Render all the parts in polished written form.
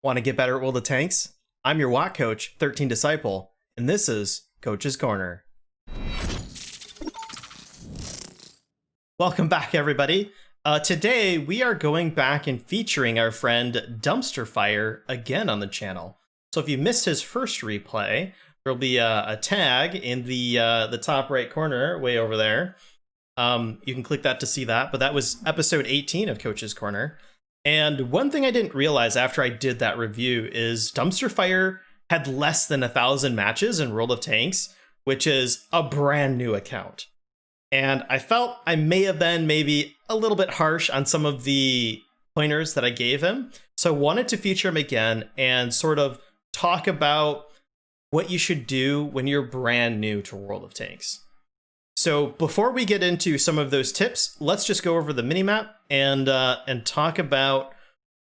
Want to get better at World of Tanks? I'm your wotcoach, 13 Disciple, and this is Coach's Corner. Welcome back, everybody. Today, we are going back and featuring our friend Dumpster Fire again on the channel. So if you missed his first replay, there'll be a tag in the top right corner, way over there. You can click that to see that, but that was episode 18 of Coach's Corner. And one thing I didn't realize after I did that review is Dumpster Fire had less than 1,000 matches in World of Tanks, which is a brand new account. And I felt I may have been maybe a little bit harsh on some of the pointers that I gave him. So I wanted to feature him again and sort of talk about what you should do when you're brand new to World of Tanks. So before we get into some of those tips, let's just go over the minimap and talk about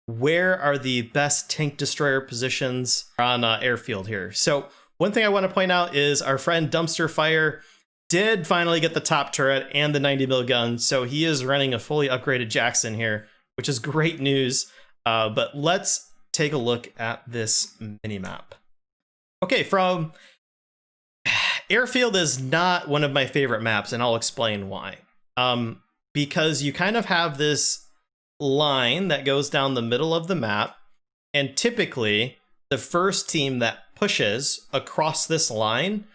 where are the best tank destroyer positions on Airfield here. So one thing I want to point out is our friend Dumpster Fire did finally get the top turret and the 90mm gun, so he is running a fully upgraded Jackson here, which is great news. But let's take a look at this minimap. Okay, from Airfield is not one of my favorite maps, and I'll explain why. Because you kind of have this line that goes down the middle of the map, and typically the first team that pushes across this line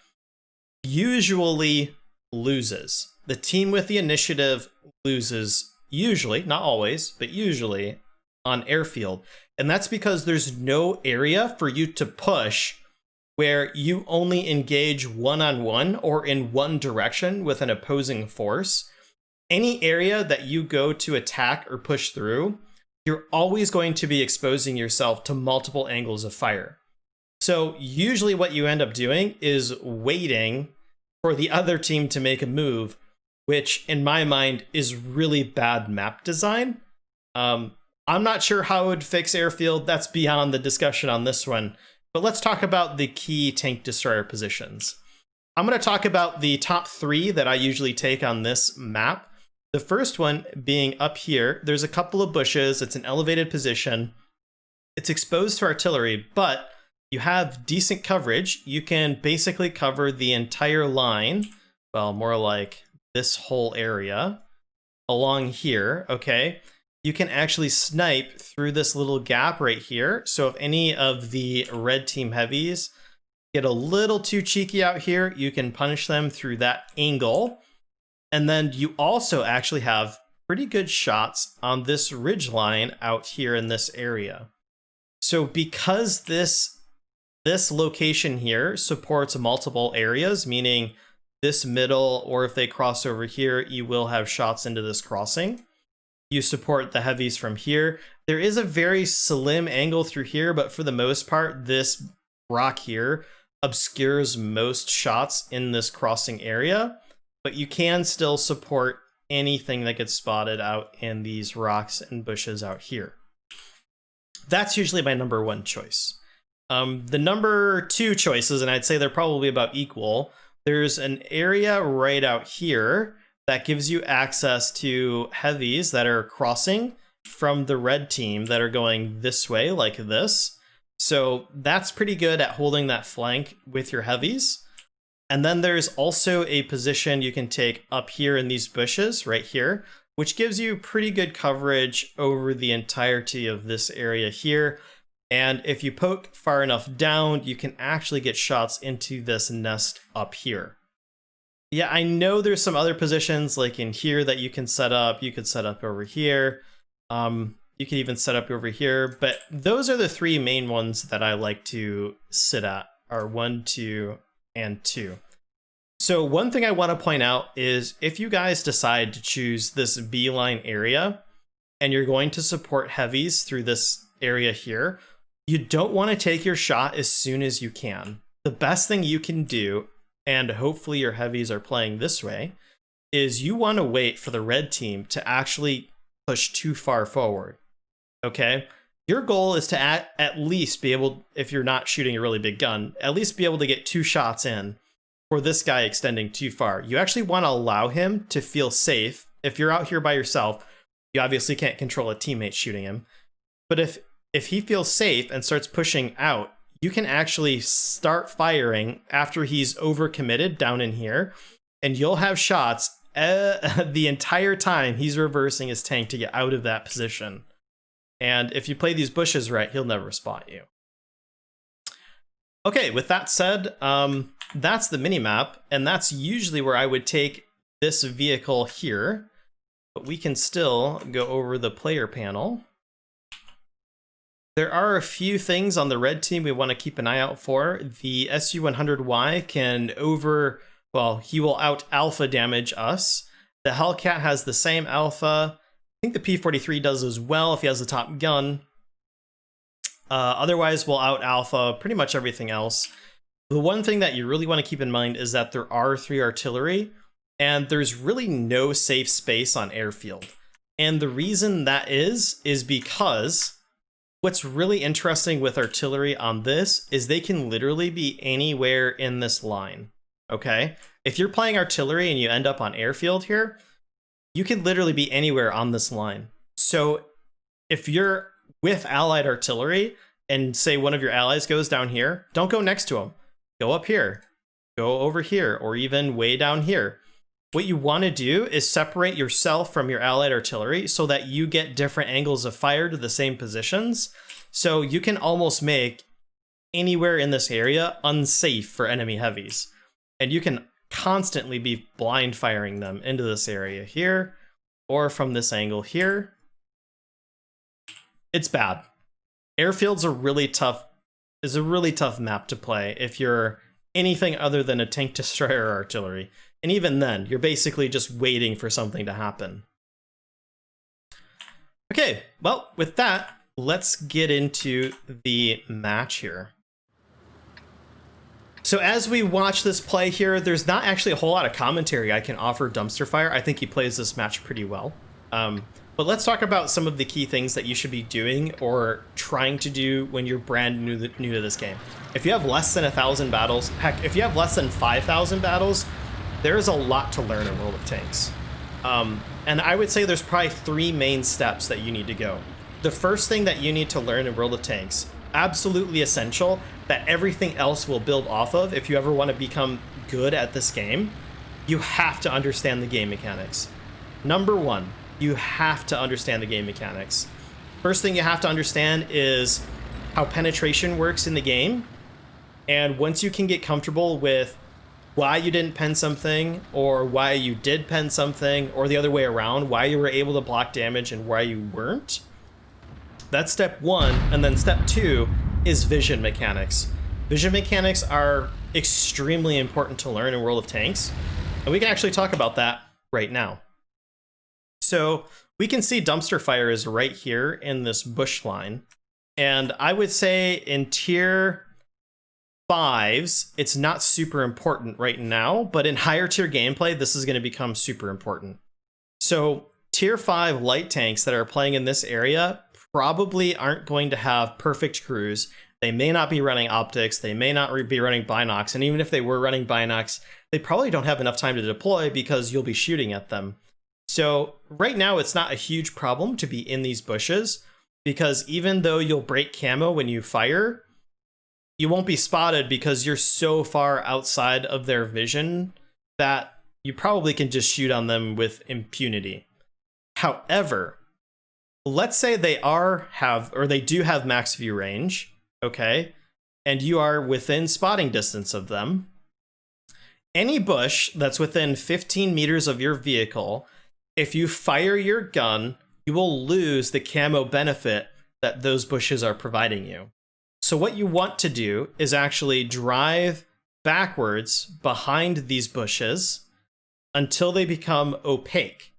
usually loses. The team with the initiative loses, usually, not always, but usually on Airfield. And that's because there's no area for you to push where you only engage one-on-one or in one direction with an opposing force. Any area that you go to attack or push through, you're always going to be exposing yourself to multiple angles of fire. So usually what you end up doing is waiting for the other team to make a move, which in my mind is really bad map design. I'm not sure how it would fix Airfield. That's beyond the discussion on this one. But let's talk about the key tank destroyer positions. I'm going to talk about the top 3 that I usually take on this map. The first one being up here. There's a couple of bushes. It's an elevated position. It's exposed to artillery, but you have decent coverage. You can basically cover the entire line. Well, more like this whole area along here. Okay. You can actually snipe through this little gap right here. So if any of the red team heavies get a little too cheeky out here, you can punish them through that angle. And then you also actually have pretty good shots on this ridge line out here in this area. So because this location here supports multiple areas, meaning this middle, or if they cross over here, you will have shots into this crossing. You support the heavies from here. There is a very slim angle through here, but for the most part, this rock here obscures most shots in this crossing area, but you can still support anything that gets spotted out in these rocks and bushes out here. That's usually my number 1 choice. The number 2 choices, and I'd say they're probably about equal, there's an area right out here that gives you access to heavies that are crossing from the red team that are going this way, like this. So that's pretty good at holding that flank with your heavies. And then there's also a position you can take up here in these bushes right here, which gives you pretty good coverage over the entirety of this area here. And if you poke far enough down, you can actually get shots into this nest up here. Yeah, I know there's some other positions like in here that you can set up. You could set up over here. You could even set up over here. But those are the 3 main ones that I like to sit at, are 1, 2, and 2. So one thing I want to point out is if you guys decide to choose this B-line area and you're going to support heavies through this area here, you don't want to take your shot as soon as you can. The best thing you can do, and hopefully your heavies are playing this way, is you want to wait for the red team to actually push too far forward. Okay? Your goal is to at least be able, if you're not shooting a really big gun, at least be able to get 2 shots in for this guy extending too far. You actually want to allow him to feel safe. If you're out here by yourself, you obviously can't control a teammate shooting him. But if if he feels safe and starts pushing out, you can actually start firing after he's overcommitted down in here, and you'll have shots the entire time he's reversing his tank to get out of that position. And if you play these bushes right, he'll never spot you. Okay, with that said, that's the minimap, and that's usually where I would take this vehicle here, but we can still go over the player panel. There are a few things on the red team we want to keep an eye out for. The SU-100Y can he will out alpha damage us. The Hellcat has the same alpha. I think the P-43 does as well if he has the top gun. Otherwise, we'll out alpha pretty much everything else. The one thing that you really want to keep in mind is that there are 3 artillery, and there's really no safe space on Airfield. And the reason that is because what's really interesting with artillery on this is they can literally be anywhere in this line, okay? If you're playing artillery and you end up on Airfield here, you can literally be anywhere on this line. So if you're with allied artillery and say one of your allies goes down here, don't go next to him. Go up here, go over here, or even way down here. What you want to do is separate yourself from your allied artillery so that you get different angles of fire to the same positions. So you can almost make anywhere in this area unsafe for enemy heavies. And you can constantly be blind firing them into this area here, or from this angle here. It's bad. Airfield's a really tough map to play if you're anything other than a tank destroyer artillery. And even then, you're basically just waiting for something to happen. Okay, well, with that, let's get into the match here. So as we watch this play here, there's not actually a whole lot of commentary I can offer Dumpster Fire. I think he plays this match pretty well. But let's talk about some of the key things that you should be doing or trying to do when you're brand new to this game. If you have less than 1,000 battles, heck, if you have less than 5,000 battles, there's a lot to learn in World of Tanks. And I would say there's probably 3 main steps that you need to go. The first thing that you need to learn in World of Tanks, absolutely essential, that everything else will build off of if you ever want to become good at this game, you have to understand the game mechanics. Number 1, you have to understand the game mechanics. First thing you have to understand is how penetration works in the game. And once you can get comfortable with why you didn't pen something, or why you did pen something, or the other way around, why you were able to block damage and why you weren't, that's step 1. And then step 2 is vision mechanics. Vision mechanics are extremely important to learn in World of Tanks, and we can actually talk about that right now. So we can see Dumpster Fire is right here in this bush line, and I would say in tier 5s, it's not super important right now, but in higher tier gameplay, this is going to become super important. So tier 5 light tanks that are playing in this area probably aren't going to have perfect crews. They may not be running optics, they may not be running binocs, and even if they were running binocs, they probably don't have enough time to deploy because you'll be shooting at them. So right now, it's not a huge problem to be in these bushes, because even though you'll break camo when you fire, you won't be spotted because you're so far outside of their vision that you probably can just shoot on them with impunity. However, let's say they do have max view range, okay, and you are within spotting distance of them. Any bush that's within 15 meters of your vehicle, if you fire your gun, you will lose the camo benefit that those bushes are providing you. So what you want to do is actually drive backwards behind these bushes until they become opaque.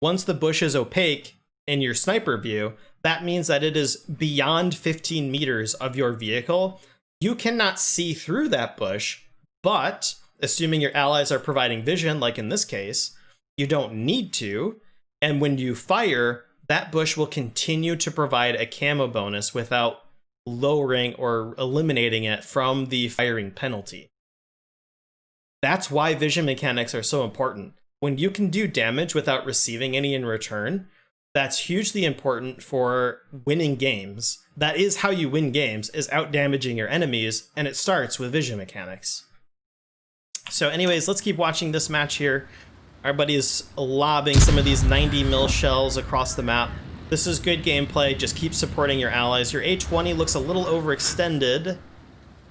Once the bush is opaque in your sniper view, that means that it is beyond 15 meters of your vehicle. You cannot see through that bush, but assuming your allies are providing vision, like in this case, you don't need to. And when you fire, that bush will continue to provide a camo bonus without lowering or eliminating it from the firing penalty. That's why vision mechanics are so important. When you can do damage without receiving any in return, that's hugely important for winning games. That is how you win games, is out-damaging your enemies, and it starts with vision mechanics. So anyways, let's keep watching this match here. Our buddy is lobbing some of these 90 mil shells across the map. This is good gameplay. Just keep supporting your allies. Your A20 looks a little overextended.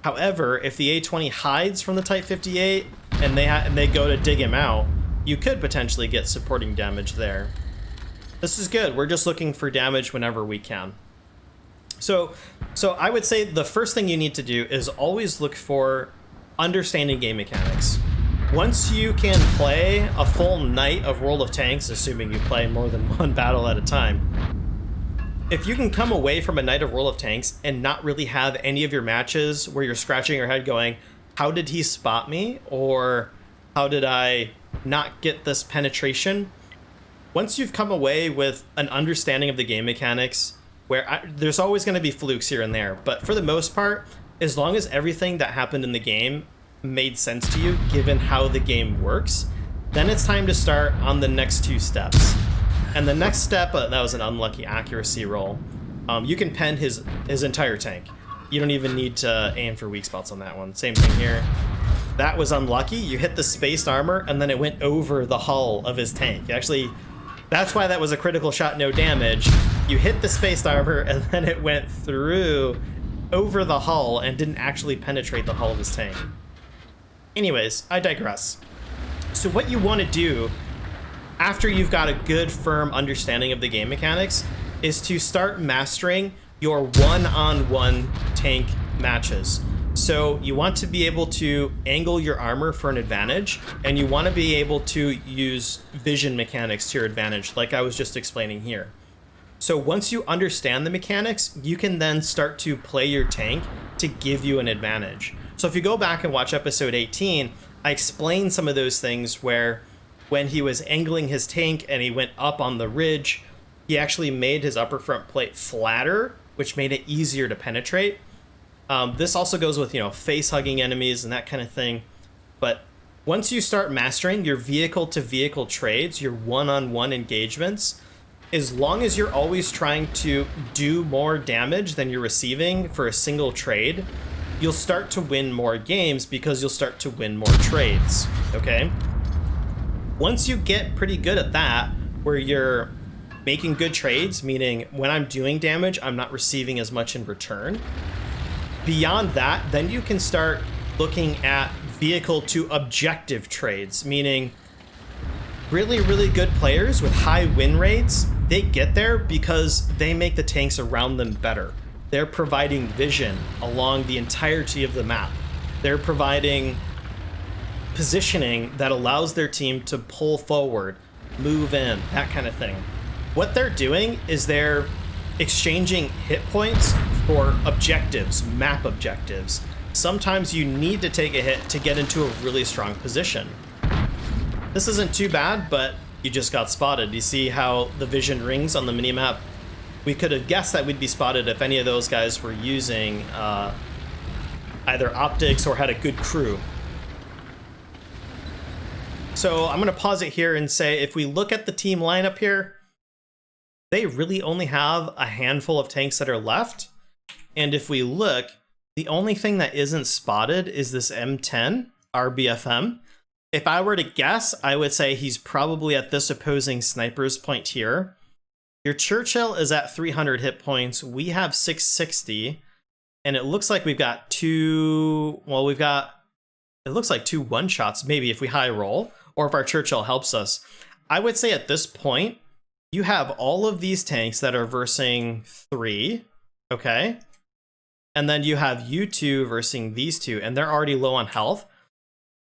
However, if the A20 hides from the Type 58 and they go to dig him out, you could potentially get supporting damage there. This is good. We're just looking for damage whenever we can. So I would say the first thing you need to do is always look for understanding game mechanics. Once you can play a full night of World of Tanks, assuming you play more than one battle at a time, if you can come away from a night of World of Tanks and not really have any of your matches where you're scratching your head going, how did he spot me? Or how did I not get this penetration? Once you've come away with an understanding of the game mechanics, where there's always going to be flukes here and there, but for the most part, as long as everything that happened in the game made sense to you, given how the game works, then it's time to start on the next two steps. And the next step, that was an unlucky accuracy roll. You can pen his entire tank. You don't even need to aim for weak spots on that one. Same thing here. That was unlucky. You hit the spaced armor, and then it went over the hull of his tank. Actually, that's why that was a critical shot, no damage. You hit the spaced armor, and then it went through over the hull and didn't actually penetrate the hull of his tank. Anyways, I digress. So what you want to do after you've got a good, firm understanding of the game mechanics is to start mastering your one-on-one tank matches. So you want to be able to angle your armor for an advantage, and you want to be able to use vision mechanics to your advantage, like I was just explaining here. So once you understand the mechanics, you can then start to play your tank to give you an advantage. So if you go back and watch episode 18, I explained some of those things where when he was angling his tank and he went up on the ridge, he actually made his upper front plate flatter, which made it easier to penetrate. This also goes with, face-hugging enemies and that kind of thing. But once you start mastering your vehicle-to-vehicle trades, your one-on-one engagements, as long as you're always trying to do more damage than you're receiving for a single trade, you'll start to win more games because you'll start to win more trades, okay? Once you get pretty good at that, where you're making good trades, meaning when I'm doing damage, I'm not receiving as much in return, beyond that, then you can start looking at vehicle to objective trades, meaning really, really good players with high win rates, they get there because they make the tanks around them better. They're providing vision along the entirety of the map. They're providing positioning that allows their team to pull forward, move in, that kind of thing. What they're doing is they're exchanging hit points for objectives, map objectives. Sometimes you need to take a hit to get into a really strong position. This isn't too bad, but you just got spotted. You see how the vision rings on the minimap? We could have guessed that we'd be spotted if any of those guys were using either optics or had a good crew. So I'm going to pause it here and say, if we look at the team lineup here, they really only have a handful of tanks that are left. And if we look, the only thing that isn't spotted is this M10 RBFM. If I were to guess, I would say he's probably at this opposing sniper's point here. Your Churchill is at 300 hit points. We have 660. And it looks like we've got two one-shots, maybe if we high roll, or if our Churchill helps us. I would say at this point, you have all of these tanks that are versing 3, okay? And then you have you two versing these two, and they're already low on health.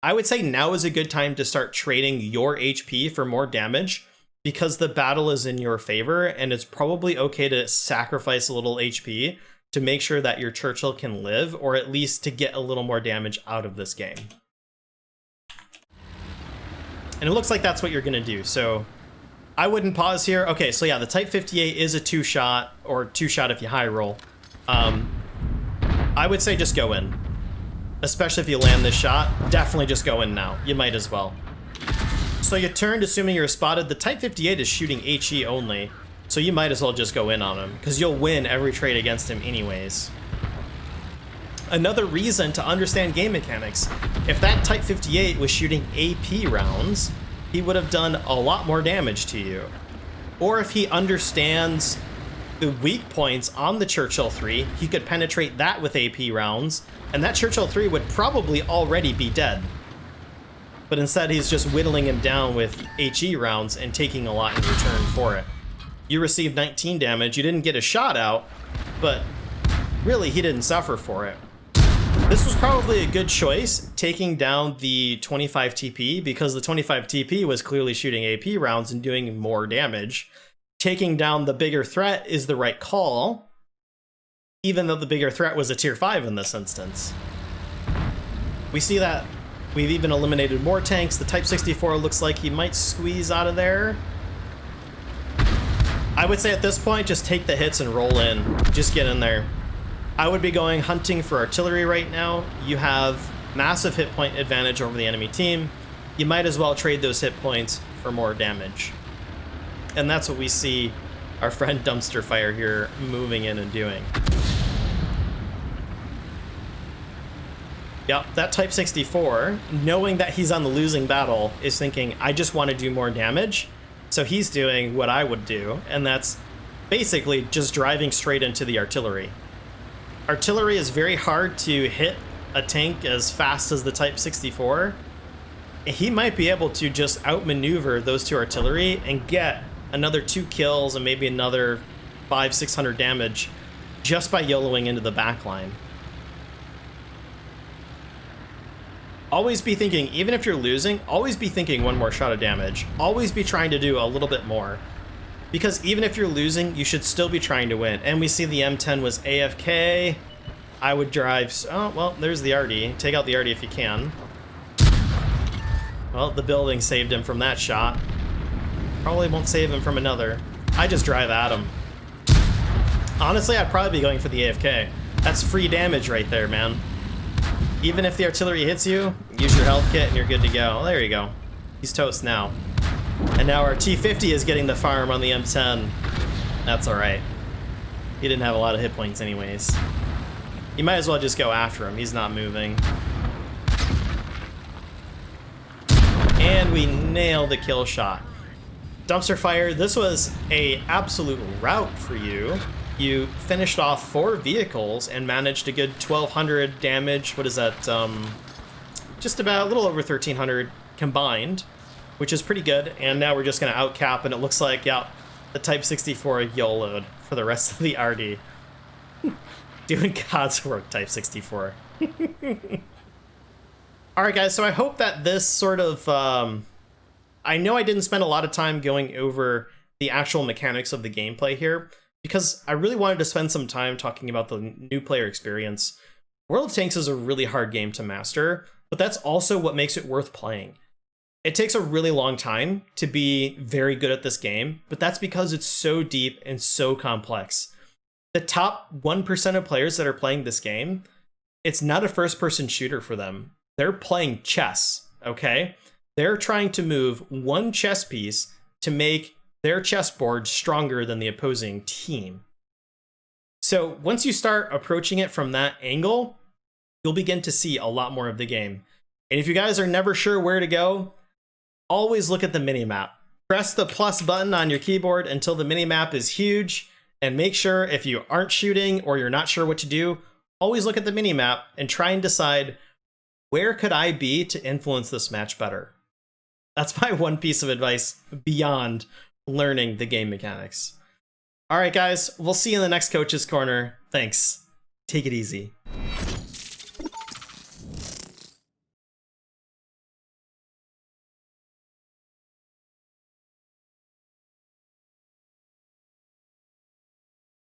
I would say now is a good time to start trading your HP for more damage, because the battle is in your favor, and it's probably okay to sacrifice a little HP to make sure that your Churchill can live, or at least to get a little more damage out of this game. And it looks like that's what you're gonna do, so I wouldn't pause here. Okay, so yeah, the Type 58 is a 2-shot, or 2-shot if you high roll. I would say just go in. Especially if you land this shot, definitely just go in now. You might as well. So you turned, assuming you're spotted. The Type 58 is shooting HE only. So you might as well just go in on him, because you'll win every trade against him anyways. Another reason to understand game mechanics, if that Type 58 was shooting AP rounds, he would have done a lot more damage to you. Or if he understands the weak points on the Churchill 3, he could penetrate that with AP rounds, and that Churchill 3 would probably already be dead. But instead he's just whittling him down with HE rounds and taking a lot in return for it. You received 19 damage, you didn't get a shot out, but really he didn't suffer for it. This was probably a good choice, taking down the 25 TP, because the 25 TP was clearly shooting AP rounds and doing more damage. Taking down the bigger threat is the right call, even though the bigger threat was a tier 5 in this instance. We see that we've even eliminated more tanks. The Type 64 looks like he might squeeze out of there. I would say at this point, just take the hits and roll in. Just get in there. I would be going hunting for artillery right now. You have massive hit point advantage over the enemy team. You might as well trade those hit points for more damage. And that's what we see our friend Dumpster Fire here moving in and doing. Yep, that Type 64, knowing that he's on the losing battle, is thinking, I just want to do more damage. So he's doing what I would do, and that's basically just driving straight into the artillery. Artillery is very hard to hit a tank as fast as the Type 64. He might be able to just outmaneuver those two artillery and get another 2 kills and maybe another 500-600 damage just by YOLOing into the backline. Always be thinking, even if you're losing, always be thinking one more shot of damage. Always be trying to do a little bit more. Because even if you're losing, you should still be trying to win. And we see the M10 was AFK. I would drive... Oh, well, there's the RD. Take out the RD if you can. Well, the building saved him from that shot. Probably won't save him from another. I just drive at him. Honestly, I'd probably be going for the AFK. That's free damage right there, man. Even if the artillery hits you, use your health kit and you're good to go. Well, there you go. He's toast now. And now our T50 is getting the farm on the M10. That's alright. He didn't have a lot of hit points anyways. You might as well just go after him. He's not moving. And we nail the kill shot. Dumpster Fire, this was a absolute rout for you. You finished off 4 vehicles and managed a good 1,200 damage. What is that? Just about a little over 1,300 combined, which is pretty good. And now we're just going to outcap, and it looks like, yeah, the Type 64 YOLO'd for the rest of the RD. Doing God's work, Type 64. Alright guys, so I hope that this sort of... I know I didn't spend a lot of time going over the actual mechanics of the gameplay here, because I really wanted to spend some time talking about the new player experience. World of Tanks is a really hard game to master, but that's also what makes it worth playing. It takes a really long time to be very good at this game, but that's because it's so deep and so complex. The top 1% of players that are playing this game, it's not a first-person shooter for them. They're playing chess, okay? They're trying to move one chess piece to make their chessboard stronger than the opposing team. So once you start approaching it from that angle, you'll begin to see a lot more of the game. And if you guys are never sure where to go, always look at the minimap. Press the plus button on your keyboard until the minimap is huge, and make sure if you aren't shooting or you're not sure what to do, always look at the minimap and try and decide, where could I be to influence this match better? That's my one piece of advice beyond learning the game mechanics. All right, guys, we'll see you in the next Coach's Corner. Thanks. Take it easy.